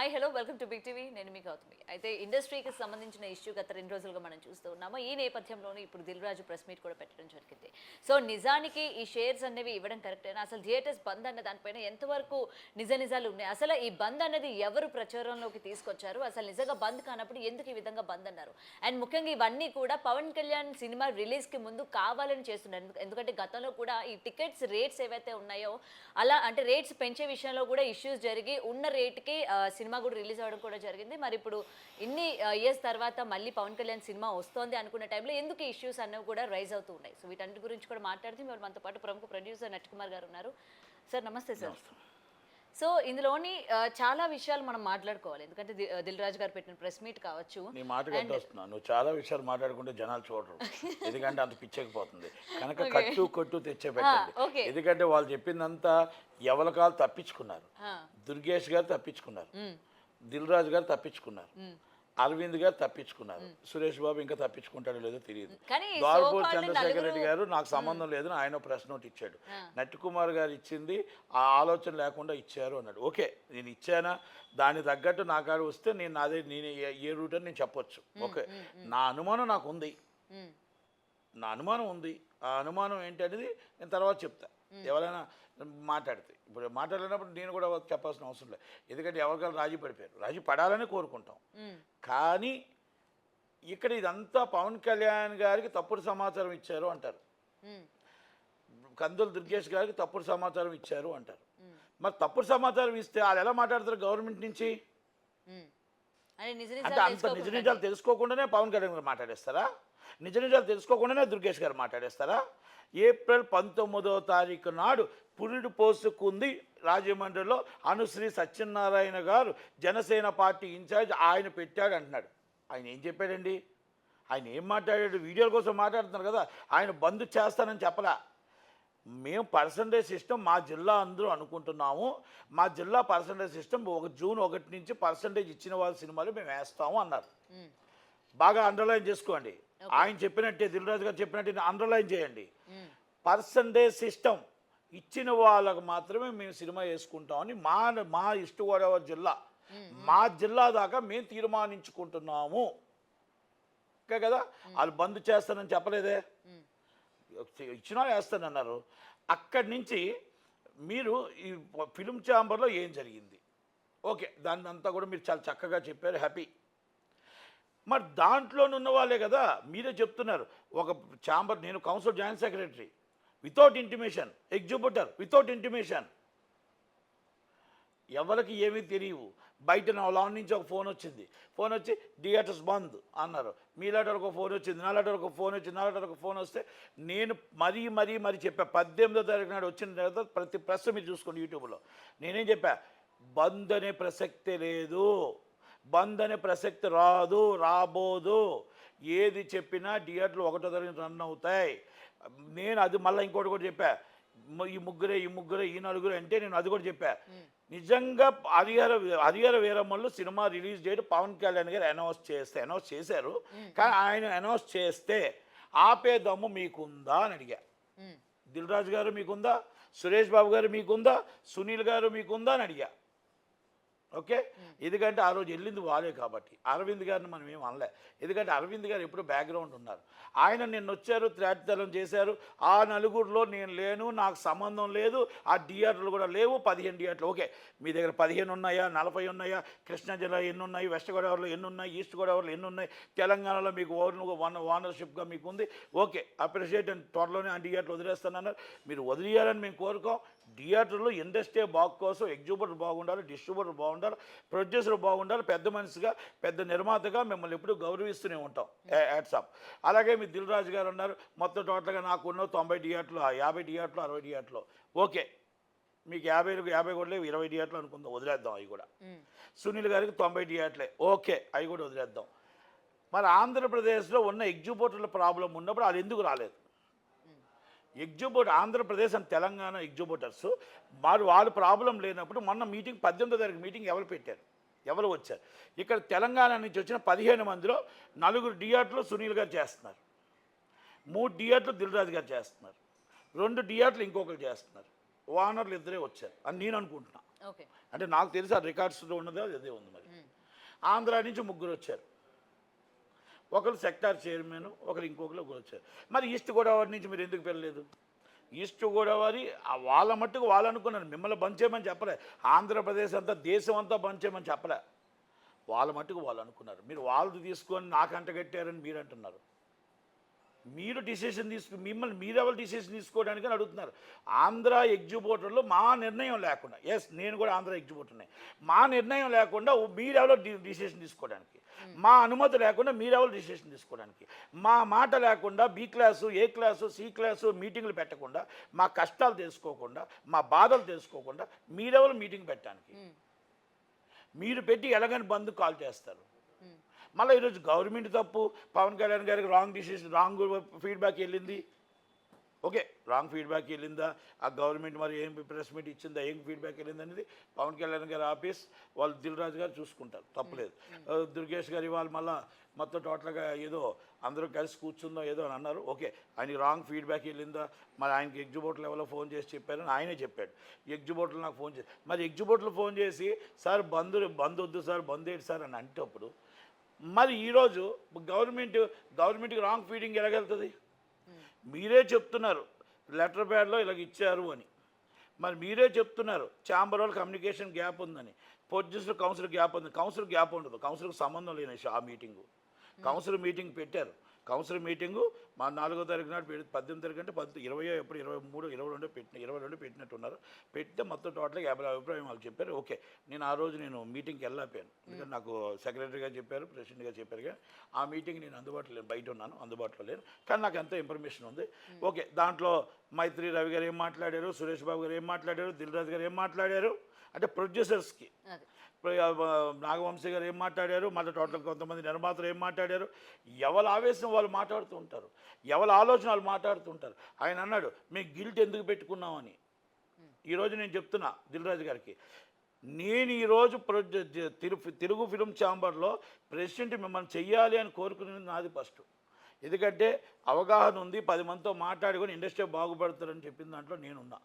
Hi hello welcome to big TV. నేను మీ గౌతమి. అయితే ఇండస్ట్రీకి సంబంధించిన ఇష్యూ గత 2 రోజులుగా మనం చూస్తూ ఉన్నాము. ఈ నేపథ్యంలోనే ఇప్పుడు దిల్ రాజు ప్రెస్ మీట్ కూడా పెట్టడం జరిగింది. సో నిజానికి ఈ షేర్స్ అనేవి ఇవ్వడం కరెక్టేనా? అసలు థియేటర్స్ బంద్ అన్న దానిపైన ఎంతవరకు నిజాలు ఉన్నాయి? అసలు ఈ బంద్ అనేది ఎవరు ప్రచారంలోకి తీసుకొచ్చారు? అసలు నిజంగా బంద్ కానప్పుడు ఎందుకు ఈ విధంగా బంద్ అన్నారు? అండ్ ముఖ్యంగా ఇవన్నీ కూడా పవన్ కళ్యాణ్ సినిమా రిలీజ్కి ముందు కావాలని చేస్తున్నారు. ఎందుకంటే గతంలో కూడా ఈ టికెట్స్ రేట్స్ ఏవైతే ఉన్నాయో అలా అంటే రేట్స్ పెంచే విషయంలో కూడా ఇష్యూస్ జరిగి ఉన్న రేట్కి సినిమా కూడా రిలీజ్ అవ్వడం కూడా జరిగింది. మరి ఇప్పుడు ఇన్ని ఇయర్స్ తర్వాత మళ్ళీ పవన్ కళ్యాణ్ సినిమా వస్తోంది అనుకున్న టైంలో ఎందుకు ఇష్యూస్ అన్నవి కూడా రైజ్ అవుతూ ఉన్నాయి. సో వీటన్నిటి గురించి కూడా మాట్లాడితే మీరు మనతో పాటు ప్రముఖ ప్రొడ్యూసర్ నట్కుమార్ గారు ఉన్నారు. సార్ నమస్తే సార్. సో ఇందులోని చాలా విషయాలు మనం మాట్లాడుకోవాలి. ఎందుకంటే దిల్ రాజు గారు పెట్టిన ప్రెస్ మీట్ కావచ్చు. నీ మాట వస్తున్నా నువ్వు చాలా విషయాలు మాట్లాడుకుంటే జనాలు చూడరు. ఎందుకంటే అంత పిచ్చెక్కిపోతుంది కనుక కట్టు తెచ్చే పెట్టండి. ఎందుకంటే వాళ్ళు చెప్పిందంతా ఎవరికాలు తప్పించుకున్నారు. దుర్గేష్ గారు తప్పించుకున్నారు, దిల్ రాజు గారు తప్పించుకున్నారు, అరవింద్ గారు తప్పించుకున్నారు, సురేష్ బాబు ఇంకా తప్పించుకుంటాడో లేదో తెలియదు. ద్వారపూర్ చంద్రశేఖర్ రెడ్డి గారు నాకు సంబంధం లేదని ఆయన ప్రెస్ నోట్ ఇచ్చాడు. నట్కుమార్ గారు ఇచ్చింది ఆ ఆలోచన లేకుండా ఇచ్చారు అన్నాడు. ఓకే, నేను ఇచ్చానా, దానికి తగ్గట్టు నా కాడ వస్తే నేను నేను ఏ రూట్ అని నేను చెప్పొచ్చు. ఓకే, నా అనుమానం నాకు ఉంది, నా అనుమానం ఉంది. ఆ అనుమానం ఏంటి అనేది నేను తర్వాత చెప్తా. ఎవరైనా మాట్లాడితే ఇప్పుడు మాట్లాడినప్పుడు నేను కూడా చెప్పాల్సిన అవసరం లేదు. ఎందుకంటే ఎవరికైనా రాజీ పడిపోయారు, రాజీ పడాలని కోరుకుంటాం. కానీ ఇక్కడ ఇదంతా పవన్ కళ్యాణ్ గారికి తప్పుడు సమాచారం ఇచ్చారు అంటారు, కందుల దుర్గేష్ గారికి తప్పుడు సమాచారం ఇచ్చారు అంటారు. మరి తప్పుడు సమాచారం ఇస్తే వాళ్ళు ఎలా మాట్లాడతారు గవర్నమెంట్ నుంచి? అంటే అంత నిజ నిజాలు తెలుసుకోకుండానే పవన్ కళ్యాణ్ గారు మాట్లాడేస్తారా? నిజ నిజాలు తెలుసుకోకుండానే దుర్గేష్ గారు మాట్లాడేస్తారా? ఏప్రిల్ 19వ తారీఖు నాడు పురుడు పోసుకుంది రాజమండ్రిలో అనుశ్రీ సత్యనారాయణ గారు, జనసేన పార్టీ ఇన్ఛార్జ్, ఆయన పెట్టాడు అంటున్నాడు. ఆయన ఏం చెప్పాడండి? ఆయన ఏం మాట్లాడాడు? వీడియోల కోసం మాట్లాడుతున్నారు కదా. ఆయన బంద్ చేస్తానని చెప్పలా. మేము పర్సంటేజ్ సిస్టమ్ మా జిల్లా అందరూ అనుకుంటున్నాము, మా జిల్లా పర్సంటేజ్ సిస్టమ్ జూన్ 1 నుంచి పర్సంటేజ్ ఇచ్చిన వాళ్ళ సినిమాలు మేము వేస్తాము అన్నారు. బాగా అండర్లైన్ చేసుకోండి. ఆయన చెప్పినట్టే, దిల్ రాజు గారు చెప్పినట్టే అండర్లైన్ చేయండి. పర్సంటేజ్ సిస్టమ్ ఇచ్చిన వాళ్ళకు మాత్రమే మేము సినిమా వేసుకుంటామని మా ఈస్ట్ గోదావరి జిల్లా, మా జిల్లా దాకా మేము తీర్మానించుకుంటున్నాము. ఓకే కదా, వాళ్ళు బంద్ చేస్తానని చెప్పలేదే, ఇచ్చినా వేస్తానన్నారు. అక్కడి నుంచి మీరు ఈ ఫిలిం ఛాంబర్లో ఏం జరిగింది, ఓకే, దాన్ని అంతా కూడా మీరు చాలా చక్కగా చెప్పారు, హ్యాపీ. మరి దాంట్లోనున్న వాళ్ళే కదా మీరే చెప్తున్నారు. ఒక ఛాంబర్, నేను council joint secretary, without intimation, executor without intimation, ఎవరికి ఏమీ తెలియవు. బయట నా లాన్ నుంచి ఒక ఫోన్ వచ్చింది, ఫోన్ వచ్చి థియేటర్స్ బంద్ అన్నారు. మీ లెటర్ ఒక ఫోన్ వచ్చింది, నా లెటర్ ఒక ఫోన్ వచ్చింది, నా లెటర్ ఒక ఫోన్ వస్తే నేను మరీ చెప్పా. 18వ తారీఖు నాడు వచ్చిన తర్వాత ప్రతి ప్రెస్ మీరు చూసుకోండి యూట్యూబ్లో, నేనేం చెప్పా, బంద్ అనే ప్రసక్తే లేదు, బంద్ అనే ప్రసక్తి రాబోదు. ఏది చెప్పినా థియేటర్లు 1వ తారీఖు రన్ అవుతాయి. నేను అది మళ్ళీ ఇంకోటి కూడా చెప్పా, ఈ ముగ్గురే ఈ నలుగురే అంటే నేను అది కూడా చెప్పా. నిజంగా Harihara Veeramallu cinema release date Pawan Kalyan గారు అనౌన్స్ చేశారు. కానీ ఆయన అనౌన్స్ చేస్తే ఆపే దమ్ము మీకుందా అని అడిగా. దిల్ రాజు గారు మీకుందా, సురేష్ బాబు గారు మీకుందా, సునీల్ గారు మీకుందా అని అడిగా. ఓకే, ఎందుకంటే ఆ రోజు వెళ్ళింది వాళ్ళే కాబట్టి. అరవింద్ గారిని మనం ఏం అనలే, ఎందుకంటే అరవింద్ గారు ఎప్పుడు బ్యాక్గ్రౌండ్ ఉన్నారు. ఆయన నిన్న వచ్చారు, త్రాటితలం చేశారు. ఆ నలుగురిలో నేను లేను, నాకు సంబంధం లేదు. ఆ థియేటర్లు కూడా లేవు, 15 థియేటర్లు. ఓకే, మీ దగ్గర 15 ఉన్నాయా, 40 ఉన్నాయా, కృష్ణా జిల్లా ఎన్ని ఉన్నాయి, వెస్ట్ గోదావరిలో ఎన్ని ఉన్నాయి, ఈస్ట్ గోదావరిలో ఎన్ని ఉన్నాయి, తెలంగాణలో మీకు ఓనర్షిప్గా మీకు ఉంది. ఓకే, అప్రిషియేట్ అని త్వరలోనే ఆ థియేటర్లు వదిలేస్తానన్నారు. మీరు వదిలేయాలని మేము కోరుకోం. థియేటర్లో ఇండస్ట్రీ బాగు కోసం ఎగ్జిక్యూటర్ బాగుండాలి, డిస్ట్రిబ్యూటర్ బాగుండాలి, ప్రొడ్యూసర్ బాగుండాలి. పెద్ద మనిషిగా, పెద్ద నిర్మాతగా మిమ్మల్ని ఎప్పుడూ గౌరవిస్తూనే ఉంటాం. యాడ్సాప్. అలాగే మీ దిల్ రాజు గారు ఉన్నారు, మొత్తం టోటల్గా నాకున్న 90 థియేటర్లు, 50 థియేటర్లు, 60 థియేటర్లు. ఓకే, మీకు 50 కూడా లేవు, 20 థియేటర్లు అనుకుందాం, వదిలేద్దాం అవి కూడా. సునీల్ గారికి 90 థియేటర్లే, ఓకే, అవి కూడా వదిలేద్దాం. మరి ఆంధ్రప్రదేశ్లో ఉన్న ఎగ్జిక్యూటర్ల ప్రాబ్లం ఉన్నప్పుడు వాళ్ళు ఎందుకు రాలేదు? ఆంధ్రప్రదేశ్ అండ్ తెలంగాణ ఎగ్జిక్యూటర్స్ వాళ్ళ ప్రాబ్లం లేనప్పుడు మొన్న మీటింగ్ 18వ తారీఖు మీటింగ్ ఎవరు పెట్టారు, ఎవరు వచ్చారు? ఇక్కడ తెలంగాణ నుంచి వచ్చిన 15 మందిలో 4 థియేటర్లు సునీల్ గారు చేస్తున్నారు, 3 థియేటర్లు దిల్ రాజు గారు చేస్తున్నారు, 2 థియేటర్లు ఇంకొకరు చేస్తున్నారు. ఓనర్లు ఇద్దరే వచ్చారు అని నేను అనుకుంటున్నా. ఓకే. అంటే నాకు తెలిసి ఆ రికార్డ్స్లో ఉన్నదో అదే ఉంది. మరి ఆంధ్ర నుంచి ముగ్గురు వచ్చారు, ఒకరు సెక్టార్ చైర్మన్, ఒకరు ఇంకొకరు వచ్చారు. మరి ఈస్ట్ గోదావరి నుంచి మీరు ఎందుకు వెళ్ళలేదు? ఈస్ట్ గోదావరి వాళ్ళ మట్టుకు వాళ్ళు అనుకున్నారు, మిమ్మల్ని బంద్ చేయమని చెప్పలే, ఆంధ్రప్రదేశ్ అంతా దేశం అంతా బంద్ చేయమని చెప్పలే, వాళ్ళ మట్టుకు వాళ్ళు అనుకున్నారు. మీరు వాళ్ళది తీసుకొని నాకు అంటగట్టారని మీరు అంటున్నారు. మీరు డిసిషన్ మిమ్మల్ని మీరెవరు డిసిషన్ తీసుకోవడానికి అని అడుగుతున్నారు. ఆంధ్ర ఎగ్జిబిటర్లో మా నిర్ణయం లేకుండా, ఎస్ నేను కూడా ఆంధ్ర ఎగ్జిబిటర్నే, మా నిర్ణయం లేకుండా మీరెవరో డిసిషన్ తీసుకోవడానికి, మా అనుమతి లేకుండా మీరెవరు డిసిషన్ తీసుకోవడానికి, మా మాట లేకుండా బి క్లాసు, ఏ క్లాసు, సి క్లాసు మీటింగ్లు పెట్టకుండా, మా కష్టాలు తెలుసుకోకుండా, మా బాధలు తెలుసుకోకుండా మీరెవరు మీటింగ్ పెట్టడానికి? మీరు పెట్టి ఎలాగని బంద్ కాల్ చేస్తారు? మళ్ళీ ఈరోజు గవర్నమెంట్ తప్పు, పవన్ కళ్యాణ్ గారికి రాంగ్ డిసిషన్, రాంగ్ ఫీడ్బ్యాక్ వెళ్ళింది. ఓకే, రాంగ్ ఫీడ్బ్యాక్ వెళ్ళిందా, ఆ గవర్నమెంట్ మరి ఏం ప్రెస్ మీట్ ఇచ్చిందా, ఏం ఫీడ్బ్యాక్ వెళ్ళింది అనేది పవన్ కళ్యాణ్ గారి ఆఫీస్ వాళ్ళు దిల్ రాజు గారు చూసుకుంటారు, తప్పలేదు. దుర్గేష్ గారు ఇవాళ మళ్ళీ మొత్తం టోటల్గా ఏదో అందరూ కలిసి కూర్చుందో ఏదో అని అన్నారు. ఓకే, ఆయనకి రాంగ్ ఫీడ్బ్యాక్ వెళ్ళిందా, మరి ఆయనకి ఎగ్జిబిటర్ లెవెల్లో ఫోన్ చేసి చెప్పారని ఆయనే చెప్పాడు. ఎగ్జిబిటర్లు నాకు ఫోన్ చేసి, మరి ఎగ్జిబిటర్లు ఫోన్ చేసి సార్ బంద్ వద్దు సార్, బంద్ ఏంటి సార్ అని అంటేప్పుడు మరి ఈరోజు గవర్నమెంట్కి రాంగ్ ఫీడింగ్ ఎలాగెళ్తుంది? మీరే చెప్తున్నారు లెటర్ ప్యాడ్లో ఇలాగ ఇచ్చారు అని, మరి మీరే చెప్తున్నారు ఛాంబర్ వాళ్ళు కమ్యూనికేషన్ గ్యాప్ ఉందని, ప్రొడ్యూసర్ కౌన్సిల్ గ్యాప్ ఉంది. కౌన్సిల్ గ్యాప్ ఉండదు, కౌన్సిల్కి సంబంధం లేని ఆ మీటింగు. కౌన్సిల్ మీటింగ్ పెట్టారు, కౌన్సిల్ మీటింగు మా 4వ తారీఖు నాడు 18 తారీఖు అంటే 20 ఎప్పుడు 23 22 పెట్టినట్టున్నారు. పెడితే మొత్తం టోటల్గా 50 అభిప్రాయం వాళ్ళు చెప్పారు. ఓకే, నేను ఆ రోజు మీటింగ్కి వెళ్ళకపోయాను, ఎందుకంటే నాకు సెక్రటరీ గారు చెప్పారు, ప్రెసిడెంట్ గారు చెప్పారు, కానీ ఆ మీటింగ్ నేను అందుబాటులో లేను, బయట ఉన్నాను, అందుబాటులో లేను, కానీ నాకు ఎంతో ఇన్ఫర్మేషన్ ఉంది. ఓకే, దాంట్లో మైత్రి రవి గారు ఏం మాట్లాడారు, సురేష్ బాబు గారు ఏం మాట్లాడారు, దిల్ రాజు గారు ఏం మాట్లాడారు, అంటే ప్రొడ్యూసర్స్కి నాగవంశీ గారు ఏం మాట్లాడారు, మళ్ళీ టోటల్ కొంతమంది నిర్మాతలు ఏం మాట్లాడారు, ఎవరి ఆవేశం వాళ్ళు మాట్లాడుతూ ఉంటారు, ఎవరి ఆలోచన వాళ్ళు మాట్లాడుతుంటారు. ఆయన అన్నాడు మేము గిల్ట్ ఎందుకు పెట్టుకున్నామని. ఈరోజు నేను చెప్తున్నా దిల్ రాజు గారికి, నేను ఈరోజు తెలుగు ఫిల్మ్ ఛాంబర్లో ప్రెసిడెంట్ మిమ్మల్ని చెయ్యాలి అని కోరుకునేది నాది ఫస్ట్. ఎందుకంటే అవగాహన ఉంది, 10 మందితో మాట్లాడుకొని ఇండస్ట్రీ బాగుపడతారని చెప్పిన దాంట్లో నేనున్నా.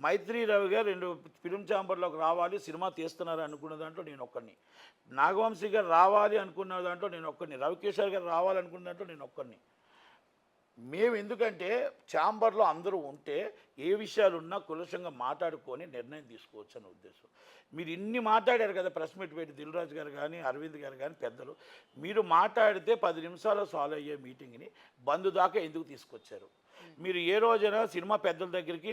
మైత్రి రవి గారు 2 ఫిల్మ్ ఛాంబర్లోకి రావాలి, సినిమా తీస్తున్నారు అనుకున్న దాంట్లో నేను ఒక్కడిని, నాగవంశీ గారు రావాలి అనుకున్న దాంట్లో నేను ఒక్కడిని, రవికిషోర్ గారు రావాలనుకున్న దాంట్లో నేను ఒక్కడిని. మేము ఎందుకంటే ఛాంబర్లో అందరూ ఉంటే ఏ విషయాలు ఉన్నా కులసంగా మాట్లాడుకొని నిర్ణయం తీసుకోవచ్చు అనే ఉద్దేశం. మీరు ఇన్ని మాట్లాడారు కదా ప్రెస్ మీట్ పెట్టి, దిల్ రాజు గారు కానీ అరవింద్ గారు కానీ పెద్దలు, మీరు మాట్లాడితే 10 నిమిషాల్లో సాల్వ్ అయ్యే మీటింగ్ని బంద్ దాకా ఎందుకు తీసుకొచ్చారు? మీరు ఏ రోజైనా సినిమా పెద్దల దగ్గరికి,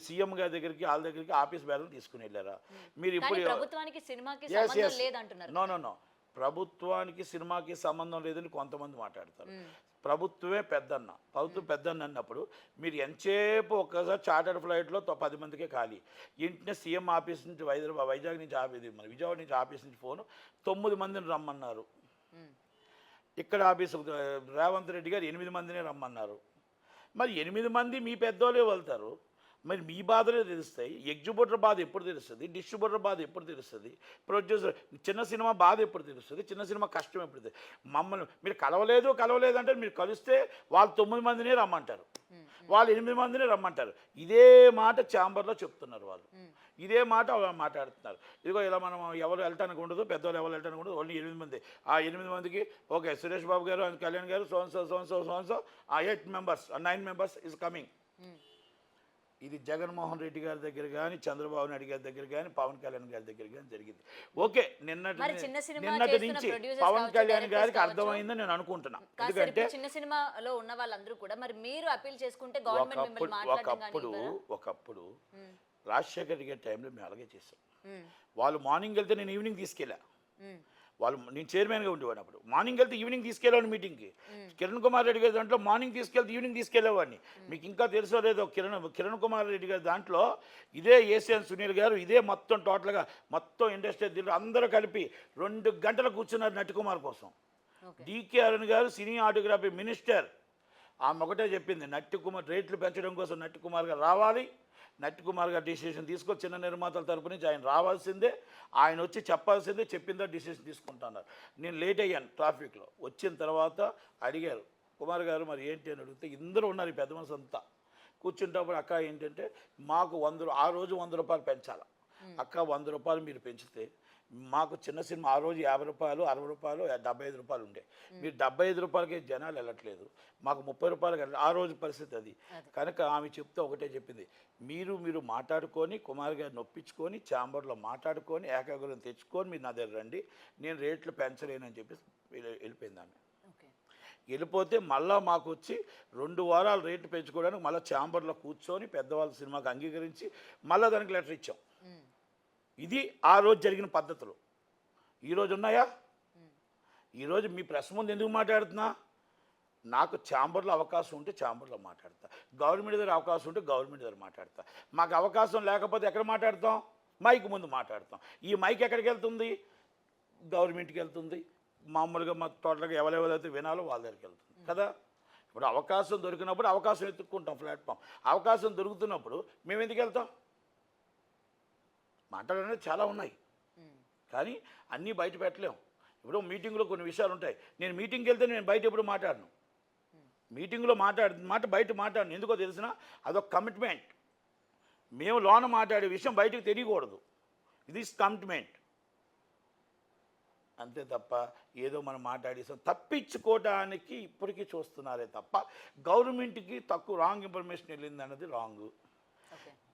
సీఎం గారి దగ్గరికి, వాళ్ళ దగ్గరికి ఆఫీస్ బ్యాలెన్స్ తీసుకుని వెళ్ళారా? మీరు ఇప్పుడు ప్రభుత్వానికి సినిమాకి సంబంధం లేదంటున్నారు. నో, ప్రభుత్వానికి సినిమాకి సంబంధం లేదని కొంతమంది మాట్లాడతారు. ప్రభుత్వమే పెద్దన్న, ప్రభుత్వం పెద్దన్న అన్నప్పుడు మీరు ఎంతసేపు ఒక్కసారి చార్టర్డ్ ఫ్లైట్లో 10 మందికే ఖాళీ, ఇంటినే సీఎం ఆఫీస్ నుంచి వైజాగ్ నుంచి మన విజయవాడ నుంచి ఆఫీస్ నుంచి ఫోను 9 మందిని రమ్మన్నారు. ఇక్కడ ఆఫీసు రేవంత్ రెడ్డి గారు 8 మందినే రమ్మన్నారు. మరి 8 మంది మీ పెద్దోళ్ళే వెళ్తారు, మరి మీ బాధలే తెలుస్తాయి. ఎగ్జిబిటర్ బాధ ఎప్పుడు తెలుస్తుంది, డిస్ట్రిబ్యూటర్ బాధ ఎప్పుడు తెలుస్తుంది, ప్రొడ్యూసర్ చిన్న సినిమా బాధ ఎప్పుడు తెలుస్తుంది, చిన్న సినిమా కష్టం ఎప్పుడు తెలుస్తుంది? మమ్మల్ని మీరు కలవలేదు అంటే మీరు కలిస్తే వాళ్ళు 9 మందినే రమ్మంటారు, వాళ్ళు 8 మందినే రమ్మంటారు. ఇదే మాట ఛాంబర్లో చెప్తున్నారు వాళ్ళు, ఇదే మాట వాళ్ళు మాట్లాడుతున్నారు. ఇదిగో ఇలా మనం ఎవరు వెళ్ళటానికి ఉండదు, పెద్దవాళ్ళు ఎవరు వెళ్ళటానికి ఉండదు, ఓన్లీ 8 మంది. ఆ 8 మందికి ఓకే సురేష్ బాబు గారు అండ్ కళ్యాణ్ గారు సోన్సో ఆ 8 members 9 members ఈజ్ కమింగ్. ఇది జగన్మోహన్ రెడ్డి గారి దగ్గర కానీ, చంద్రబాబు నాయుడు గారి దగ్గర కానీ, పవన్ కళ్యాణ్ గారి దగ్గర కానీ జరిగింది. ఓకే, నిన్నటి నుంచి పవన్ కళ్యాణ్ గారికి అర్థమైందని నేను అనుకుంటున్నా. ఎందుకంటే చిన్న సినిమాలో ఉన్న వాళ్ళందరూ కూడా మరి మీరు అపీల్ చేసుకుంటే ఒకప్పుడు రాజశేఖర్ రెడ్డి గారి టైంలో మేము అలాగే చేసాం. వాళ్ళు మార్నింగ్ వెళ్తే నేను ఈవినింగ్ తీసుకెళ్ళా, నేను చైర్మన్గా ఉండేవాడిని. అప్పుడు మార్నింగ్ వెళ్తే ఈవినింగ్ తీసుకెళ్ళాను మీటింగ్కి. కిరణ్ కుమార్ రెడ్డి గారి దాంట్లో మార్నింగ్ తీసుకెళ్తే ఈవినింగ్ తీసుకెళ్ళేవాడిని. మీకు ఇంకా తెలుసో లేదో, కిరణ్ కుమార్ రెడ్డి గారి దాంట్లో ఇదే ఏసియన్ సునీల్ గారు, ఇదే మొత్తం టోటల్గా మొత్తం ఇండస్ట్రీ దీంట్లో అందరూ కలిపి 2 గంటలు కూర్చున్నారు నట్టికుమార్ కోసం. డికే అరుణ్ గారు సినీ ఆటోగ్రఫీ మినిస్టర్, ఆమె ఒకటే చెప్పింది నట్టికుమార్ రేట్లు పెంచడం కోసం నట్టికుమార్ గారు రావాలి, నట్టికుమార్ గారు డిసిషన్ తీసుకొని చిన్న నిర్మాతల తరపు నుంచి ఆయన రావాల్సిందే, ఆయన వచ్చి చెప్పాల్సిందే, చెప్పిందా డిసిషన్ తీసుకుంటున్నారు. నేను లేట్ అయ్యాను ట్రాఫిక్లో. వచ్చిన తర్వాత అడిగారు కుమార్ గారు మరి ఏంటి అని అడిగితే ఇందరూ ఉన్నారు, ఈ పెద్ద మనసు అంతా కూర్చుంటప్పుడు అక్క ఏంటంటే మాకు ఆ రోజు 100 రూపాయలు పెంచాలి, అక్క 100 రూపాయలు మీరు పెంచితే మాకు చిన్న సినిమా ఆ రోజు 50 రూపాయలు 60 రూపాయలు 75 రూపాయలు ఉండే మీరు 75 రూపాయలకి జనాలు వెళ్ళట్లేదు మాకు 30 రూపాయలకి ఆ రోజు పరిస్థితి అది కనుక ఆమె చెప్తే ఒకటే చెప్పింది మీరు మాట్లాడుకొని కుమార్ గారిని నొప్పించుకొని ఛాంబర్లో మాట్లాడుకొని ఏకాగ్రం తెచ్చుకొని మీరు నా దగ్గర రండి నేను రేట్లు పెంచలేనని చెప్పి వెళ్ళిపోయింది ఆమె వెళ్ళిపోతే మళ్ళీ మాకు వచ్చి 2 వారాలు రేట్లు పెంచుకోవడానికి మళ్ళీ ఛాంబర్లో కూర్చొని పెద్దవాళ్ళ సినిమాకి అంగీకరించి మళ్ళీ దానికి లెటర్ ఇచ్చాం ఇది ఆ రోజు జరిగిన పద్ధతులు ఈరోజు ఉన్నాయా ఈరోజు మీ ప్రెస్ ముందు ఎందుకు మాట్లాడుతున్నా నాకు ఛాంబర్లో అవకాశం ఉంటే ఛాంబర్లో మాట్లాడతా గవర్నమెంట్ దగ్గర అవకాశం ఉంటే గవర్నమెంట్ దగ్గర మాట్లాడతా మాకు అవకాశం లేకపోతే ఎక్కడ మాట్లాడతాం మైక్ ముందు మాట్లాడతాం ఈ మైక్ ఎక్కడికి వెళ్తుంది గవర్నమెంట్కి వెళ్తుంది మామూలుగా మా టోటల్గా ఎవరెవరైతే వినాలో వాళ్ళ దగ్గరికి వెళ్తుంది కదా ఇప్పుడు అవకాశం దొరికినప్పుడు అవకాశం ఎత్తుక్కుంటాం ప్లాట్ఫామ్ అవకాశం దొరుకుతున్నప్పుడు మేము ఎందుకు వెళ్తాం మాట్లాడడానికి చాలా ఉన్నాయి కానీ అన్నీ బయట పెట్టలేము ఇప్పుడు మీటింగ్లో కొన్ని విషయాలు ఉంటాయి నేను మీటింగ్కి వెళ్తే నేను బయట ఎప్పుడు మాట్లాడను మీటింగ్లో మాట బయట మాట్లాడను ఎందుకో తెలిసిన అదొక కమిట్మెంట్ మేము లోన మాట్లాడే విషయం బయటకు తెలియకూడదు ఇది కమిట్మెంట్ అంతే తప్ప ఏదో మనం మాట్లాడేసాం తప్పించుకోవడానికి ఇప్పటికీ చూస్తున్నారే తప్ప గవర్నమెంట్కి తక్కువ రాంగ్ ఇన్ఫర్మేషన్ వెళ్ళింది అన్నది రాంగ్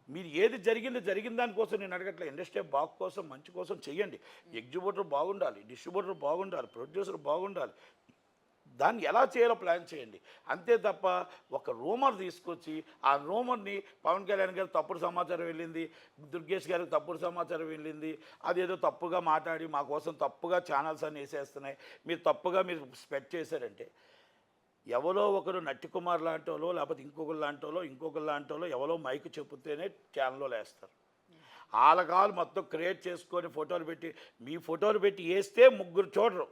మీరు ఏది జరిగిన దానికోసం నేను అడగట్లే ఇండస్ట్రీ బాగు కోసం మంచి కోసం చెయ్యండి ఎగ్జిబ్యూటర్ బాగుండాలి డిస్ట్రిబ్యూటర్ బాగుండాలి ప్రొడ్యూసర్ బాగుండాలి దాన్ని ఎలా చేయాలో ప్లాన్ చేయండి అంతే తప్ప ఒక రూమర్ తీసుకొచ్చి ఆ రూమర్ని పవన్ కళ్యాణ్ గారు తప్పుడు సమాచారం వెళ్ళింది దుర్గేష్ గారికి తప్పుడు సమాచారం వెళ్ళింది అదేదో తప్పుగా మాట్లాడి మా కోసం తప్పుగా ఛానల్స్ అన్ని వేసేస్తున్నాయి మీరు తప్పుగా మీరు స్ప్రెడ్ చేశారంటే ఎవరో ఒకరు నట్టి కుమార్ లాంటి వాళ్ళు లేకపోతే ఇంకొకరు లాంటి వాళ్ళు ఎవరో మైకు చెబితేనే ఛానల్లో వేస్తారు ఆలకాలు మొత్తం క్రియేట్ చేసుకొని ఫోటోలు పెట్టి మీ ఫోటోలు పెట్టి వేస్తే ముగ్గురు చూడరు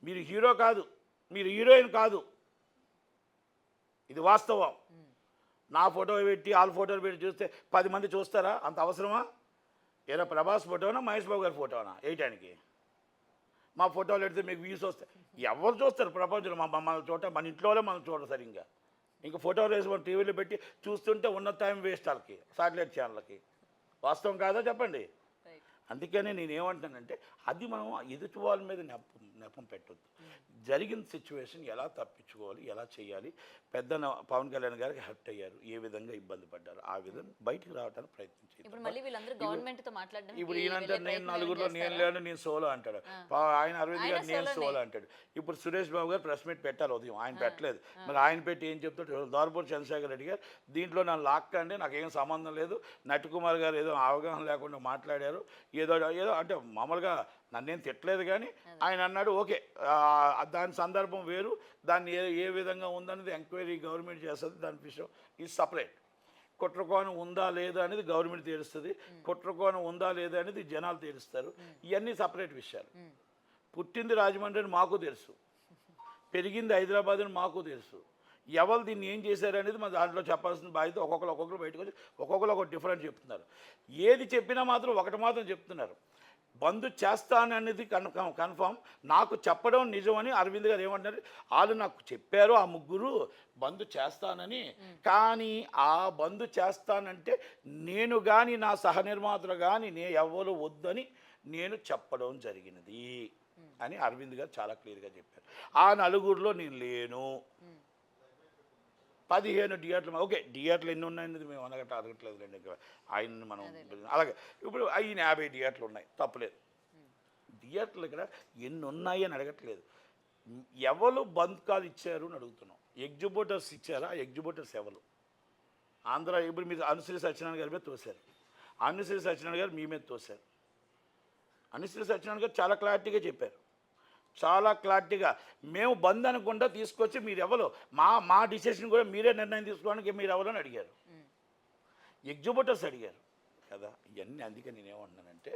మీరు హీరో కాదు మీరు హీరోయిన్ కాదు ఇది వాస్తవం నా ఫోటో పెట్టి వాళ్ళ ఫోటోలు పెట్టి చూస్తే 10 మంది చూస్తారా అంత అవసరమా ఏదో ప్రభాస్ ఫోటోనా మహేష్ బాబు గారి ఫోటోనా వేయటానికి మా ఫోటోలు పెడితే మీకు వ్యూస్ వస్తాయి ఎవరు చూస్తారు ప్రపంచంలో మన చోట మన ఇంట్లోనే మనం చూడరు సరిగ్గా ఇంకా ఫోటోలు వేసి మనం టీవీలో పెట్టి చూస్తుంటే ఉన్న టైం వేస్ట్ వాళ్ళకి సాటిలైట్ ఛానళ్ళకి వాస్తవం కాదా చెప్పండి అందుకనే నేనేమంటానంటే అది మనం ఎదుటి వాళ్ళ మీద నెపం పెట్టొద్దు జరిగిన సిచ్యువేషన్ ఎలా తప్పించుకోవాలి ఎలా చేయాలి పవన్ కళ్యాణ్ గారికి హర్ట్ అయ్యారు ఏ విధంగా ఇబ్బంది పడ్డారు ఆ విధంగా బయటికి రావడానికి ప్రయత్నించారు ఇప్పుడు ఈయనంటే నేను నలుగురిలో నేను లేను నేను సోలో అంటాడు ఆయన అరవింద్ గారు నేను సోలో అంటాడు ఇప్పుడు సురేష్ బాబు గారు ప్రెస్ మీట్ పెట్టాలి ఉదయం ఆయన పెట్టలేదు మరి ఆయన పెట్టి ఏం చెప్తాడు దార్పూర్ చంద్రశేఖర్ రెడ్డి గారు దీంట్లో నన్ను లాక్కండి నాకు ఏం సంబంధం లేదు నటి కుమార్ గారు ఏదో అవగాహన లేకుండా మాట్లాడారు ఏదో అంటే మామూలుగా నన్నేం తిట్టలేదు కానీ ఆయన అన్నాడు ఓకే దాని సందర్భం వేరు దాన్ని ఏ విధంగా ఉందనేది ఎంక్వైరీ గవర్నమెంట్ చేస్తుంది దాని విషయం ఇది సపరేట్ కుట్రకోణం ఉందా లేదా అనేది గవర్నమెంట్ తెలుస్తుంది కుట్రకోణం ఉందా లేదా అనేది జనాలు తెలుస్తారు ఇవన్నీ సపరేట్ విషయాలు పుట్టింది రాజమండ్రి అని మాకు తెలుసు పెరిగింది హైదరాబాద్ అని మాకు తెలుసు ఎవరు దీన్ని ఏం చేశారనేది మన దాంట్లో చెప్పాల్సిన బాధ్యత ఒక్కొక్కరు బయటకు వచ్చి ఒక్కొక్కరు ఒక డిఫరెంట్ చెప్తున్నారు ఏది చెప్పినా మాత్రం ఒకటి మాత్రం చెప్తున్నారు బంద్ చేస్తాననేది కన్ఫామ్ నాకు చెప్పడం నిజమని అరవింద్ గారు ఏమంటారు వాళ్ళు నాకు చెప్పారు ఆ ముగ్గురు బంద్ చేస్తానని కానీ ఆ బంద్ చేస్తానంటే నేను కానీ నా సహనిర్మాతలు కానీ ఎవరు వద్దని నేను చెప్పడం జరిగినది అని అరవింద్ గారు చాలా క్లియర్గా చెప్పారు ఆ నలుగురిలో నేను లేను 15 థియేటర్లు ఓకే థియేటర్లు ఎన్ని ఉన్నాయనేది మేము అడగట్లేదు రండి ఆయన మనం అలాగే ఇప్పుడు ఆయన 50 థియేటర్లు ఉన్నాయి తప్పులేదు థియేటర్లు ఇక్కడ ఎన్ని ఉన్నాయి అని అడగట్లేదు ఎవరు బంద్ కాల్ ఇచ్చారు అని అడుగుతున్నాం ఎగ్జిబ్యూటర్స్ ఇచ్చారా ఎగ్జిబ్యూటర్స్ ఎవరు ఆంధ్ర ఇప్పుడు మీరు అనుశ్రీ సత్యనారాయణ గారి మీద తోశారు అనుశ్రీ సత్యనారాయణ గారు మీ మీద తోశారు అనుశ్రీ సత్యనారాయణ గారు చాలా క్లారిటీగా చెప్పారు చాలా క్లారిటీగా మేము బంద్ అనకుండా తీసుకొచ్చి మీరు ఎవరు మా డిసిషన్ కూడా మీరే నిర్ణయం తీసుకోవడానికి మీరు ఎవరని అడిగారు ఎగ్జిబ్యూటర్స్ అడిగారు కదా ఇవన్నీ అందుకే నేనేమంటున్నానంటే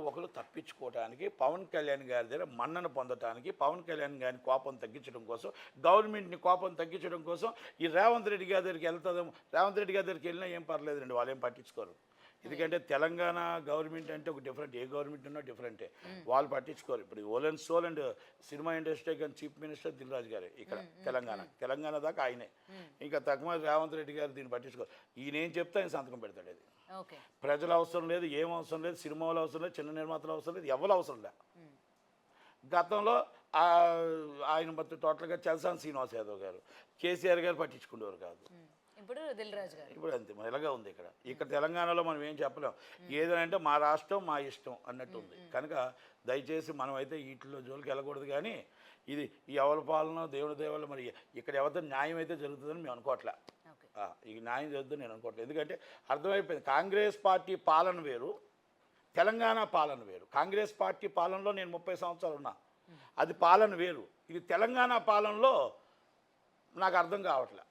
ఒకరు తప్పించుకోవడానికి పవన్ కళ్యాణ్ గారి దగ్గర మన్నను పొందడానికి పవన్ కళ్యాణ్ గారిని కోపం తగ్గించడం కోసం గవర్నమెంట్ని కోపం తగ్గించడం కోసం ఈ రేవంత్ రెడ్డి గారి దగ్గరికి వెళ్తుందేమో రేవంత్ రెడ్డి గారి దగ్గరికి వెళ్ళినా ఏం పర్లేదండి వాళ్ళు ఏం పట్టించుకోరు ఎందుకంటే తెలంగాణ గవర్నమెంట్ అంటే ఒక డిఫరెంట్ ఏ గవర్నమెంట్ ఉన్నా డిఫరెంటే వాళ్ళు పట్టించుకోరు ఇప్పుడు whole and soul and cinema industry కానీ చీఫ్ మినిస్టర్ దిల్రాజు గారే ఇక్కడ తెలంగాణ దాకా ఆయనే ఇంకా తక్కువ రేవంత్ రెడ్డి గారు దీన్ని పట్టించుకోరు ఈయన ఏం చెప్తే ఆయన సంతకం పెడతాడు అది ఓకే. ప్రజలు అవసరం లేదు, ఏం అవసరం లేదు, సినిమాలు అవసరం లేదు, చిన్న నిర్మాతలు అవసరం లేదు, ఎవరు అవసరం లేదు. గతంలో ఆయన మొత్తం టోటల్గా చలసాని శ్రీనివాస్ యాదవ్ గారు, కేసీఆర్ గారు పట్టించుకునేవారు కాదు. ఇప్పుడు దిల్ రాజు గారు. ఇప్పుడు అంతే మరి ఇలాగే ఉంది ఇక్కడ తెలంగాణలో మనం ఏం చెప్పలేం. ఏదంటే మా రాష్ట్రం మా ఇష్టం అన్నట్టు ఉంది. కనుక దయచేసి మనం అయితే వీటిలో జోలికి వెళ్ళకూడదు. కానీ ఇది ఈ ఎవరి పాలన దేవుడి దేవాల మరి ఇక్కడ ఎవరితో న్యాయం అయితే జరుగుతుందని మేము అనుకోవట్లే. ఈ న్యాయం జరుగుతుంది నేను అనుకోవట్లేదు. ఎందుకంటే అర్థమైపోయింది, కాంగ్రెస్ పార్టీ పాలన వేరు, తెలంగాణ పాలన వేరు. కాంగ్రెస్ పార్టీ పాలనలో నేను 30 సంవత్సరాలు ఉన్నా, అది పాలన వేరు. ఇది తెలంగాణ పాలనలో నాకు అర్థం కావట్లే.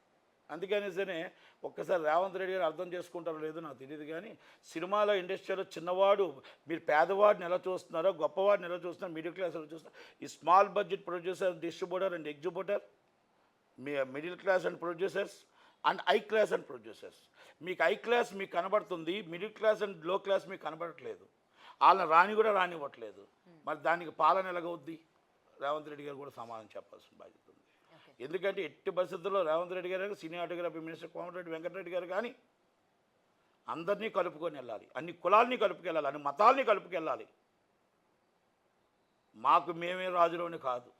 అందుకనేసనే ఒక్కసారి రేవంత్ రెడ్డి గారు అర్థం చేసుకుంటారో లేదో నాకు తెలియదు. కానీ సినిమాలో ఇండస్ట్రీలో చిన్నవాడు, మీరు పేదవాడిని ఎలా చూస్తున్నారో, గొప్పవాడిని ఎలా చూస్తున్నారో, మిడిల్ క్లాస్ ఎలా చూస్తున్నారు. ఈ small budget producer, distributor and exhibitor, me middle class and producers and high class and producers. మీకు హై క్లాస్ మీకు కనబడుతుంది, మిడిల్ క్లాస్ అండ్ లో క్లాస్ మీకు కనబడట్లేదు. వాళ్ళని రానివ్వట్లేదు. మరి దానికి పాలన ఎలాగవుద్ది? రేవంత్ రెడ్డి గారు కూడా సమాధానం చెప్పాల్సిన బాధ్యత ఉంది. ఎందుకంటే ఎట్టి పరిస్థితుల్లో రేవంత్ రెడ్డి గారు, సినిమాటోగ్రఫీ మినిస్టర్ కోమటిరెడ్డి వెంకటరెడ్డి గారు కానీ అందరినీ కలుపుకొని వెళ్ళాలి, అన్ని కులాలని కలుపుకెళ్ళాలి, అన్ని మతాలని కలుపుకెళ్ళాలి. మాకు మేమే రాజులోని కాదు,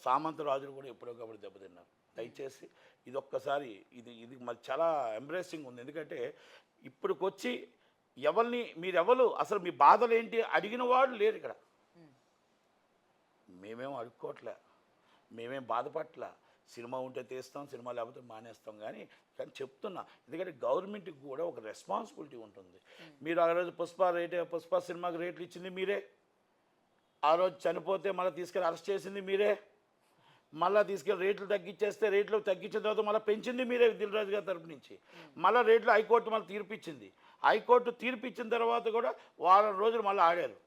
సామంత రాజులు కూడా ఎప్పుడోకప్పుడు దెబ్బతిన్నారు. దయచేసి ఇది ఒక్కసారి ఇది మరి చాలా ఎంబ్రేసింగ్ ఉంది. ఎందుకంటే ఇప్పటికొచ్చి మీరెవరు అసలు మీ బాధలు ఏంటి అడిగిన వాడు లేరు ఇక్కడ. మేమేం అడుక్కోవట్లే, మేమేం బాధపట్ల. సినిమా ఉంటే తీస్తాం, సినిమా లేకపోతే మానేస్తాం. కానీ చెప్తున్నా, ఎందుకంటే గవర్నమెంట్కి కూడా ఒక రెస్పాన్సిబిలిటీ ఉంటుంది. మీరు ఆ రోజు పుష్ప సినిమాకి రేట్లు ఇచ్చింది మీరే, ఆ రోజు చనిపోతే మళ్ళీ తీసుకెళ్ళి అరెస్ట్ చేసింది మీరే, మళ్ళీ తీసుకెళ్ళి రేట్లు తగ్గించిన తర్వాత మళ్ళీ పెంచింది మీరే దిల్ రాజు గారి తరపు నుంచి. మళ్ళీ రేట్లు హైకోర్టు మళ్ళీ తీర్పిచ్చింది. హైకోర్టు తీర్పిచ్చిన తర్వాత కూడా వారం రోజులు మళ్ళీ ఆడారు.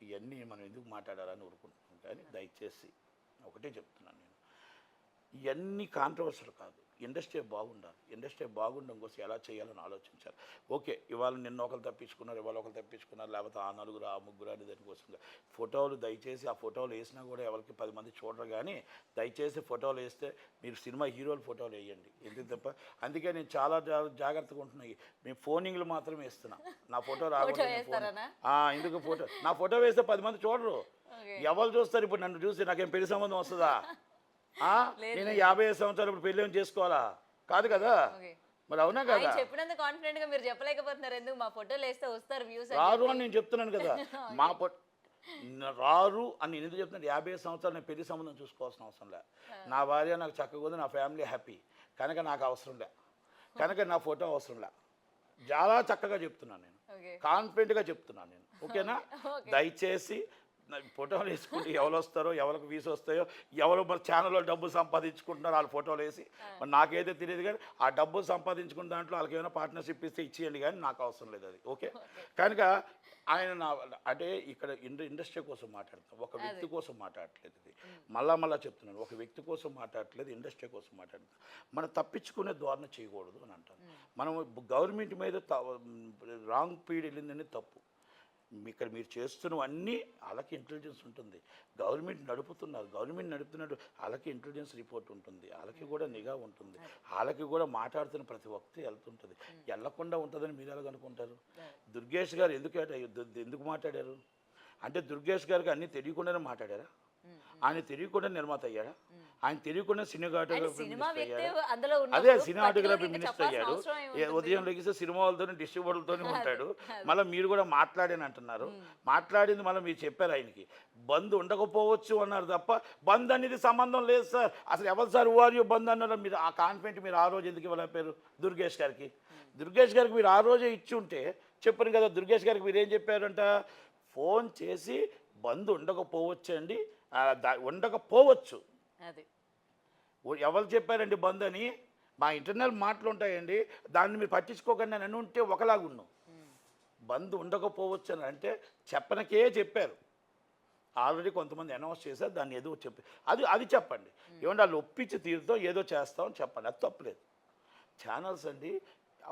ఇవన్నీ మనం ఎందుకు మాట్లాడాలని ఊరుకుంటున్నాం. కానీ దయచేసి ఒకటే చెప్తున్నాను నేను, ఇవన్నీ కాంట్రవర్సీలు కాదు. ఇండస్ట్రీ బాగుండాలి. ఇండస్ట్రీ బాగుండడం కోసం ఎలా చేయాలని ఆలోచించాలి. ఓకే, ఇవాళ నిన్న ఒకరు తప్పించుకున్నారు, ఇవాళ ఒకరు తప్పించుకున్నారు, లేకపోతే ఆ నలుగురు, ఆ ముగ్గురు అని దానికోసం ఫోటోలు దయచేసి ఆ ఫోటోలు వేసినా కూడా ఎవరికి 10 మంది చూడరు. కానీ దయచేసి ఫోటోలు వేస్తే మీరు సినిమా హీరోల ఫోటోలు వేయండి, ఎందుకు తప్ప. అందుకే నేను చాలా జాగ్రత్తగా ఉంటున్నాయి. మేము ఫోనింగ్లు మాత్రం వేస్తున్నా, నా ఫోటో రాకూడదు. ఎందుకు నా ఫోటో వేస్తే 10 మంది చూడరు. ఎవరు చూస్తారు? ఇప్పుడు నన్ను చూసి నాకేం పెళ్లి సంబంధం వస్తుందా? నేను 55 సంవత్సరాలు ఇప్పుడు పెళ్ళి చేసుకోవాలా? కాదు కదా. మరి అవునా కదా? చెప్పినంత కాన్ఫిడెంట్ గా మీరు చెప్పలేకపోతున్నారు. ఎందుకు? మా ఫోటోలు వేస్తే వస్తారు వ్యూస్. రారు అని నేను చెప్తున్నాను కదా. మా రారు అని నేను ఎందుకు చెప్తున్నాను? 55 సంవత్సరాలు నేను పెళ్లి సంబంధం చూసుకోవాల్సిన అవసరం లే. నా భార్య నాకు చక్కగా ఉంది, నా ఫ్యామిలీ హ్యాపీ, కనుక నాకు అవసరం లే, కనుక నా ఫోటో అవసరం లే. చాలా చక్కగా చెప్తున్నాను నేను, కాన్ఫిడెంట్గా చెప్తున్నాను నేను. ఓకేనా? దయచేసి ఫోటోలు వేసుకుంటే ఎవరు వస్తారో, ఎవరికి వీసు వస్తాయో, ఎవరు మరి ఛానల్లో డబ్బు సంపాదించుకుంటున్నారో వాళ్ళ ఫోటోలు వేసి, మరి నాకైతే తెలియదు. కానీ ఆ డబ్బు సంపాదించుకున్న దాంట్లో వాళ్ళకి ఏమైనా పార్ట్నర్షిప్ ఇస్తే ఇచ్చేయండి, కానీ నాకు అవసరం లేదు అది. ఓకే, కనుక ఆయన అంటే ఇక్కడ ఇండస్ట్రీ కోసం మాట్లాడుతాం, ఒక వ్యక్తి కోసం మాట్లాడట్లేదు. ఇది మళ్ళా చెప్తున్నాను, ఒక వ్యక్తి కోసం మాట్లాడట్లేదు, ఇండస్ట్రీ కోసం మాట్లాడుతాం. మనం తప్పించుకునే ధోరణ చేయకూడదు అని అంటాను. మనం గవర్నమెంట్ మీద రాంగ్ పీరియడ్ వెళ్ళిందని తప్పు. ఇక్కడ మీరు చేస్తున్నవన్నీ వాళ్ళకి ఇంటెలిజెన్స్ ఉంటుంది. గవర్నమెంట్ నడుపుతున్నట్టు వాళ్ళకి ఇంటెలిజెన్స్ రిపోర్ట్ ఉంటుంది, వాళ్ళకి కూడా నిఘా ఉంటుంది, వాళ్ళకి కూడా మాట్లాడుతున్న ప్రతి ఒక్కటి వెళ్తుంటుంది. వెళ్ళకుండా ఉంటుందని మీరు ఎలాగ అనుకుంటారు? దుర్గేష్ గారు ఎందుకు మాట్లాడారు అంటే, దుర్గేష్ గారికి అన్నీ తెలియకుండానే మాట్లాడారా? ఆయన తెలియకుండా నిర్మాత అయ్యాడా? ఆయన తెలియకుండా సినిమాటోగ్రఫీ మినిస్టర్ అయ్యాడు. అదే సినిమాటోగ్రఫీ మినిస్టర్ అయ్యాడు. ఉదయం లెగిస్తే సినిమా వాళ్ళతో డిస్ట్రిబ్యూటర్లతో ఉంటాడు. మళ్ళీ మీరు కూడా మాట్లాడని అంటున్నారు. మాట్లాడింది మళ్ళీ మీరు చెప్పారు ఆయనకి బంద్ ఉండకపోవచ్చు అన్నారు తప్ప బంద్ అనేది సంబంధం లేదు సార్. అసలు ఎవరు సార్ ఊఆర్యూ బంద్ అన్నారు? మీరు ఆ కాన్ఫిడెంట్ మీరు ఆ రోజు ఎందుకు ఇవ్వలేపారు దుర్గేష్ గారికి? మీరు ఆ రోజే ఇచ్చి ఉంటే చెప్పాను కదా. దుర్గేష్ గారికి మీరు ఏం చెప్పారంట? ఫోన్ చేసి బంద్ ఉండకపోవచ్చు అండి, ఉండకపోవచ్చు. ఎవరు చెప్పారండి బంద్ అని? మా ఇంటర్నల్ మాటలు ఉంటాయండి, దాన్ని మీరు పట్టించుకోకండి అని ఉంటే ఒకలాగున్నాం. బంద్ ఉండకపోవచ్చు అని అంటే చెప్పనకే చెప్పారు. ఆల్రెడీ కొంతమంది అనౌన్స్ చేశారు, దాన్ని ఏదో చెప్పి అది చెప్పండి. ఏమంటే వాళ్ళు ఒప్పించి తీరుతో ఏదో చేస్తామని చెప్పండి, అది తప్పలేదు. ఛానల్స్ అండి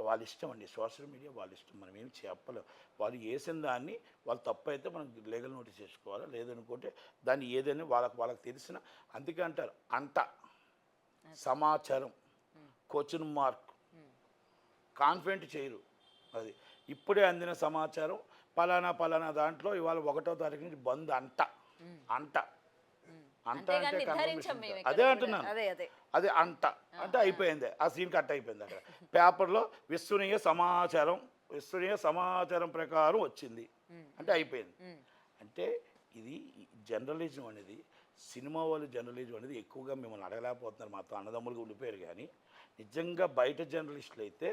వాళ్ళ ఇష్టం అండి, సోషల్ మీడియా వాళ్ళ ఇష్టం, మనం ఏం చెప్పలేం. వాళ్ళు వేసిన దాన్ని వాళ్ళు తప్పు అయితే మనం లీగల్ నోటీస్ చేసుకోవాలి, లేదనుకుంటే దాన్ని ఏదైనా వాళ్ళకి తెలిసిన. అందుకే అంటారు సమాచారం, క్వశ్చన్ మార్క్, కాన్ఫిడెంట్ చేయరు. అది ఇప్పుడే అందిన సమాచారం పలానా దాంట్లో ఇవాళ 1వ తారీఖు నుంచి బంద్ అంట అంట అంట అంతేగాని అంటే నిర్ధారించాం confirmation మేము కాదు. ఇక్కడ అదే కూడా. అంటున్నాను. అదే అది అంట అంటే అయిపోయింది, ఆ సీన్ కట్ అయిపోయింది అక్కడ. పేపర్లో విశ్వనీయ సమాచారం ప్రకారం వచ్చింది అంటే అయిపోయింది. అంటే ఇది జర్నలిజం అనేది, సినిమా వాళ్ళు జర్నలిజం అనేది ఎక్కువగా మిమ్మల్ని అడగలేకపోతున్నారు, మాతో అన్నదమ్ములుగా ఉండిపోయారు. కానీ నిజంగా బయట జర్నలిస్టులు అయితే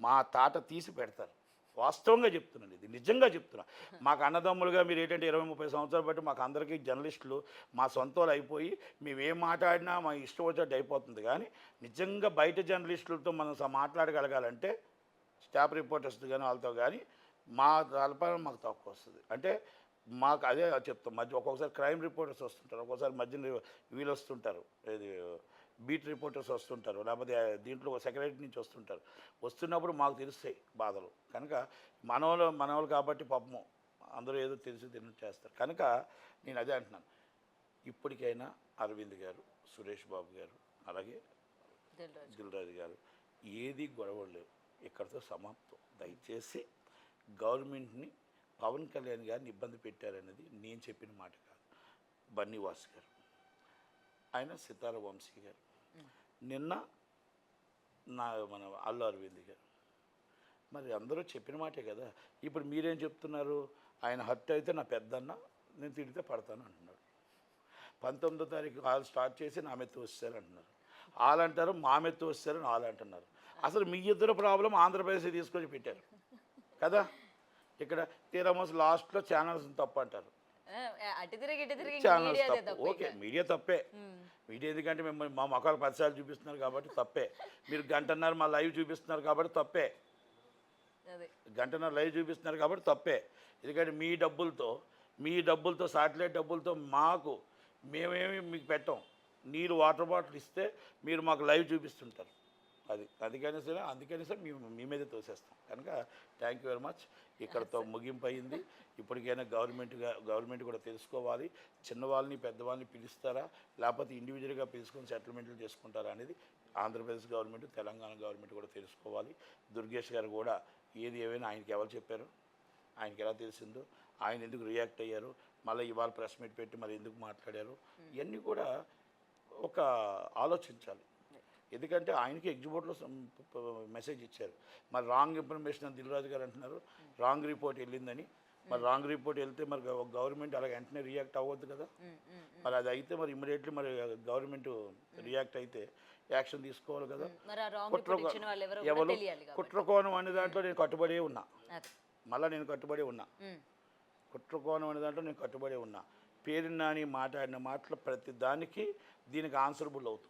మా తాట తీసి పెడతారు. వాస్తవంగా చెప్తున్నాను, ఇది నిజంగా చెప్తున్నా. మాకు అన్నదమ్ములుగా మీరు ఏంటంటే 20-30 సంవత్సరాలు బట్టి మాకు అందరికీ జర్నలిస్టులు మా సొంత వాళ్ళు అయిపోయి మేమేం మాట్లాడినా మా ఇష్టం వచ్చేట్టు అయిపోతుంది. కానీ నిజంగా బయట జర్నలిస్టులతో మనం మాట్లాడగలగాలంటే స్టాఫ్ రిపోర్టర్స్ కానీ వాళ్ళతో కానీ మా తలపైన మాకు తక్కువ వస్తుంది. అంటే మాకు అదే చెప్తాం, మధ్య ఒక్కొక్కసారి క్రైమ్ రిపోర్టర్స్ వస్తుంటారు, ఒక్కొక్కసారి మధ్యన వీళ్ళు వస్తుంటారు, ఇది బీట్ రిపోర్టర్స్ వస్తుంటారు, లేకపోతే దీంట్లో సెక్రటరీ నుంచి వస్తుంటారు. వస్తున్నప్పుడు మాకు తెలుస్తాయి బాధలు. కనుక మనవాళ్ళు కాబట్టి పాపము అందరూ ఏదో తెలిసి చేస్తారు. కనుక నేను అదే అంటున్నాను, ఇప్పటికైనా అరవింద్ గారు, సురేష్ బాబు గారు, అలాగే దిల్రాజు గారు ఏది గొడవలు లేవు, ఇక్కడితో సమాప్తం. దయచేసి గవర్నమెంట్ని పవన్ కళ్యాణ్ గారిని ఇబ్బంది పెట్టారనేది నేను చెప్పిన మాట కాదు. బన్నీవాస్ గారు, ఆయన సితార వంశీ గారు, నిన్న మన అల్లు అరవింద్ గారు, మరి అందరూ చెప్పిన మాటే కదా. ఇప్పుడు మీరేం చెప్తున్నారు, ఆయన హర్ట్ అయితే నా పెద్దన్న, నేను తిడితే పడతాను అంటున్నాడు. 19వ తారీఖు వాళ్ళు స్టార్ట్ చేసి నా మెత్తు వచ్చారు అంటున్నారు. వాళ్ళు అంటారు మా మెత్తు వచ్చారని వాళ్ళు అంటున్నారు. అసలు మీ ఇద్దరు ప్రాబ్లం ఆంధ్రప్రదేశ్ తీసుకొని పెట్టారు కదా. ఇక్కడ తీరమోస్ లాస్ట్లో ఛానల్స్ తప్పు అంటారు, ఛానల్స్ తప్పు. ఓకే, మీడియా తప్పే. మీడియా ఎందుకంటే మేము మా మొక్కలు 10 సార్లు చూపిస్తున్నారు కాబట్టి తప్పే. మీరు గంటన్నర మా లైవ్ చూపిస్తున్నారు కాబట్టి తప్పే. గంటన్నర లైవ్ చూపిస్తున్నారు కాబట్టి తప్పే. ఎందుకంటే మీ డబ్బులతో శాటిలైట్ డబ్బులతో మేమేమి మీకు పెట్టాం. నీరు వాటర్ బాటిల్ ఇస్తే మీరు మాకు లైవ్ చూపిస్తుంటారు. అందుకని సార్ మీ మీదే తోసేస్తాం. కనుక థ్యాంక్ యూ వెరీ మచ్. ఇక్కడతో ముగింపు అయింది. ఇప్పటికైనా గవర్నమెంట్ కూడా తెలుసుకోవాలి, చిన్నవాళ్ళని పెద్దవాళ్ళని పిలుస్తారా లేకపోతే ఇండివిజువల్గా పిలుచుకొని సెటిల్మెంట్లు చేసుకుంటారా అనేది ఆంధ్రప్రదేశ్ గవర్నమెంట్, తెలంగాణ గవర్నమెంట్ కూడా తెలుసుకోవాలి. దుర్గేష్ గారు కూడా ఏది ఏమైనా ఆయనకి ఎవరు చెప్పారు, ఆయనకి ఎలా తెలిసిందో, ఆయన ఎందుకు రియాక్ట్ అయ్యారు, మళ్ళీ ఇవాళ ప్రెస్ మీట్ పెట్టి మరి ఎందుకు మాట్లాడారు, ఇవన్నీ కూడా ఒక ఆలోచించాలి. ఎందుకంటే ఆయనకి ఎగ్జిబోట్లో మెసేజ్ ఇచ్చారు. మరి రాంగ్ ఇన్ఫర్మేషన్ అని దిల్రాజు గారు అంటున్నారు, రాంగ్ రిపోర్ట్ వెళ్ళిందని. మరి రాంగ్ రిపోర్ట్ వెళ్తే మరి గవర్నమెంట్ అలా వెంటనే రియాక్ట్ అవ్వద్దు కదా. మరి అది అయితే మరి ఇమ్మీడియట్లీ మరి గవర్నమెంట్ రియాక్ట్ అయితే యాక్షన్ తీసుకోవాలి కదా. కుట్రకోణం అనే దాంట్లో నేను కట్టుబడి ఉన్నా, కుట్రకోణం అనే దాంట్లో నేను కట్టుబడి ఉన్నా. పేరు నాని మాట్లాడిన మాటలు ప్రతి దానికి దీనికి ఆన్సరబుల్ అవుతుంది.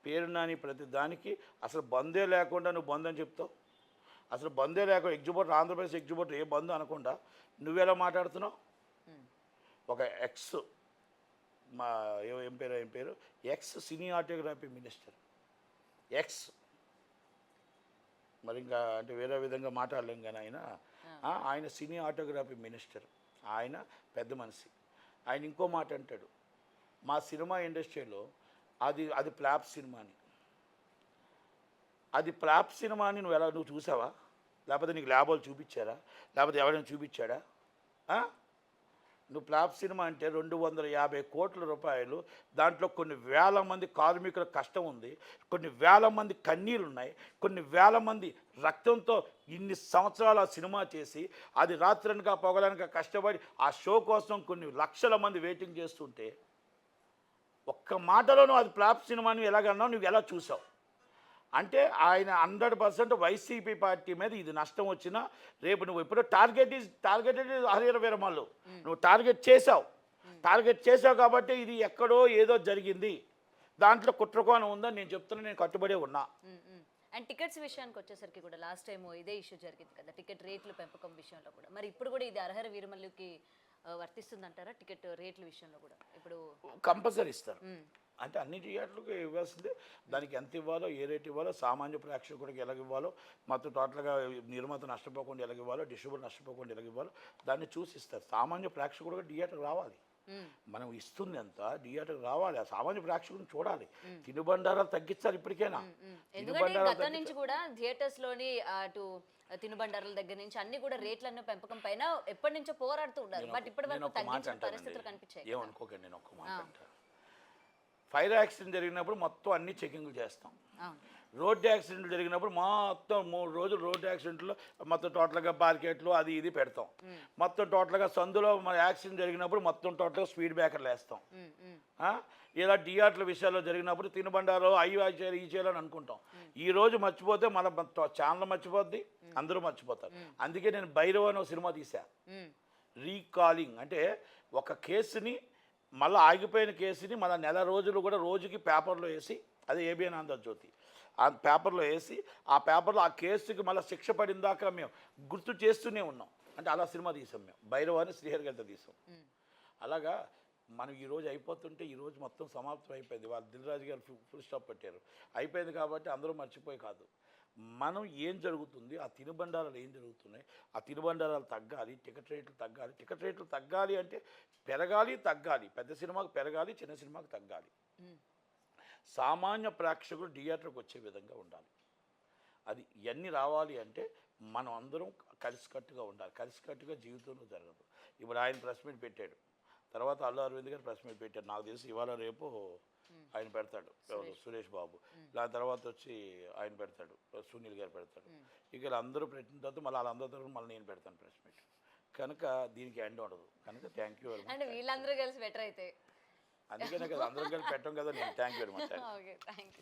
పేరు నాని ప్రతి దానికి అసలు బందే లేకుండా నువ్వు బంద్ అని చెప్తావు. అసలు బందే లేకుండా ఎగ్జిబోటర్, ఆంధ్రప్రదేశ్ ఎగ్జిబోటర్ ఏ బంద్ అనకుండా నువ్వెలా మాట్లాడుతున్నావు. ఒక ఏం పేరు ఎక్స్ సినిమాటోగ్రఫీ మినిస్టర్, మరి ఇంకా అంటే వేరే విధంగా మాట్లాడలేం. కానీ ఆయన సినిమాటోగ్రఫీ మినిస్టర్, ఆయన పెద్ద మనిషి. ఆయన ఇంకో మాట అంటాడు, మా సినిమా ఇండస్ట్రీలో అది ఫ్లాప్ సినిమా అని. అది ఫ్లాప్ సినిమా అని నువ్వు చూసావా, లేకపోతే నీకు ల్యాబోలు చూపించారా, లేకపోతే ఎవరైనా చూపించాడా? నువ్వు ఫ్లాప్ సినిమా అంటే 250 కోట్ల రూపాయలు, దాంట్లో కొన్ని వేల మంది కార్మికుల కష్టం ఉంది, కొన్ని వేల మంది కన్నీళ్ళు ఉన్నాయి, కొన్ని వేల మంది రక్తంతో ఇన్ని సంవత్సరాలు ఆ సినిమా చేసి అది రాత్రనక పొగలనక కష్టపడి ఆ షో కోసం కొన్ని లక్షల మంది వెయిటింగ్ చేస్తుంటే ఒక్క మాటలో నువ్వు అది ఫ్లాప్ సినిమా నువ్వు ఎలాగన్నావు, నువ్వు ఎలా చూసావు? అంటే ఆయన 100% వైసీపీ పార్టీ మీద ఇది నష్టం వచ్చినా రేపు నువ్వు ఎప్పుడో టార్గెటెడ్ హరిహర వీరమల్లు నువ్వు టార్గెట్ చేసావు కాబట్టి ఇది ఎక్కడో ఏదో జరిగింది, దాంట్లో కుట్రకోణం ఉందని నేను చెప్తున్నా. నేను కట్టుబడే ఉన్నా. అండ్ టికెట్స్ విషయానికి వచ్చేసరికి కూడా లాస్ట్ టైం ఇదే ఇష్యూ జరిగింది కదా, టికెట్ రేట్ల పెంపకం విషయంలో కూడా. మరి ఇప్పుడు కూడా ఇది హరిహర వీరమల్లుకి వర్తిస్తుందంటారా? టికెట్ రేట్ల విషయంలో కూడా ఇప్పుడు కంపల్సరీ ఇస్తారు. అంటే అన్ని థియేటర్లకు ఇవ్వాల్సిందే. దానికి ఎంత ఇవ్వాలో, ఏ రేట్ ఇవ్వాలో, సామాన్య ప్రేక్షకుడికి ఎలాగ ఇవ్వాలో, మొత్తం టోటల్గా నిర్మాత నష్టపోకుండా ఎలాగ ఇవ్వాలో, డిస్ట్రిబ్యూటర్ నష్టపోకుండా ఎలాగ ఇవ్వాలో దాన్ని చూసి ఇస్తారు. సామాన్య ప్రేక్షకుడిగా థియేటర్ రావాలి. మనం ఇస్తుంది ఎంత థియేటర్కి రావాలి, ఆ సామాన్య ప్రేక్షకులను చూడాలి. తినుబండారాలు తగ్గించాలి ఇప్పటికైనా. ఎందుకంటే గతం నుంచి కూడా థియేటర్స్ లోని అటు తినుబండారాల దగ్గర నుంచి అన్ని కూడా రేట్లను పెంపకం పైన ఎప్పటి నుంచో పోరాడుతూ ఉన్నారు. బట్ ఇప్పటి నేను వరకు ఒక మాట తగ్గించిన అంటానండి. పరిస్థితులు కనిపించాయి. ఏమనుకోకండి, నేను ఒక్క మాట అంటాను. ఫైర్ యాక్సిడెంట్ జరిగినప్పుడు మొత్తం అన్ని చెకింగ్లు చేస్తాం. అవును. రోడ్డు యాక్సిడెంట్లు జరిగినప్పుడు మొత్తం 3 రోజులు రోడ్డు యాక్సిడెంట్లో మొత్తం టోటల్గా బార్కెట్లు అది ఇది పెడతాం. మొత్తం టోటల్గా సందులో మన యాక్సిడెంట్ జరిగినప్పుడు మొత్తం టోటల్గా స్పీడ్ బ్రేకర్లు వేస్తాం. ఇలా థియేటర్ల విషయాల్లో జరిగినప్పుడు తినుబండారు అవి చేయాలి ఈ చేయాలని అనుకుంటాం. ఈ రోజు మర్చిపోతే మన ఛానల్ మర్చిపోద్ది, అందరూ మర్చిపోతారు. అందుకే నేను భైరవ్ అని ఒక సినిమా తీసా. రీకాలింగ్ అంటే ఒక కేసుని మళ్ళీ ఆగిపోయిన కేసుని మళ్ళీ నెల రోజులు కూడా రోజుకి పేపర్లో వేసి, అదే ఏబిఎన్ ఆంధ్రజ్యోతి ఆ పేపర్లో వేసి, ఆ పేపర్లో ఆ కేసుకి మళ్ళీ శిక్ష పడిన దాకా మేము గుర్తు చేస్తూనే ఉన్నాం. అంటే అలా సినిమా తీసాం మేము. భైరవ్ అని శ్రీహరి గారితో తీసాం. అలాగా మనం ఈరోజు అయిపోతుంటే ఈరోజు మొత్తం సమాప్తం అయిపోయింది. వాళ్ళు దిల్ రాజు గారు ఫుల్ స్టాప్ పెట్టారు. అయిపోయింది కాబట్టి అందరూ మర్చిపోయి కాదు, మనం ఏం జరుగుతుంది, ఆ తినుబండారాలు ఏం జరుగుతున్నాయి, ఆ తినుబండారాలు తగ్గాలి, టికెట్ రేట్లు తగ్గాలి. టికెట్ రేట్లు తగ్గాలి అంటే పెరగాలి తగ్గాలి. పెద్ద సినిమాకు పెరగాలి, చిన్న సినిమాకు తగ్గాలి. సామాన్య ప్రేక్షకుడు థియేటర్కి వచ్చే విధంగా ఉండాలి. అది ఇవన్నీ రావాలి అంటే మనం అందరం కలిసికట్టుగా ఉండాలి. కలిసికట్టుగా జీవితంలో జరగదు. ఇప్పుడు ఆయన ప్రెస్ మీట్ పెట్టాడు, తర్వాత అల్లు అరవింద్ గారు ప్రెస్ మీట్ పెట్టారు. నాకు తెలిసి ఇవాళ రేపు ఆయన పెడతాడు, సురేష్ బాబు. దాని తర్వాత వచ్చి ఆయన పెడతాడు, సునీల్ గారు పెడతాడు. ఇక అందరూ పెట్టిన తర్వాత మళ్ళీ వాళ్ళందరి తరఫున మళ్ళీ నేను పెడతాను ప్రెస్ మీట్. కనుక దీనికి ఎండ్ ఉండదు. కనుక థ్యాంక్ యూ వెరీ మచ్. అంటే వీళ్ళందరూ కలిసి బెటర్ అయితే అందుకనే కదా అందరం కలిసి పెట్టాం కదా. నేను thank you very much. Okay, thank you.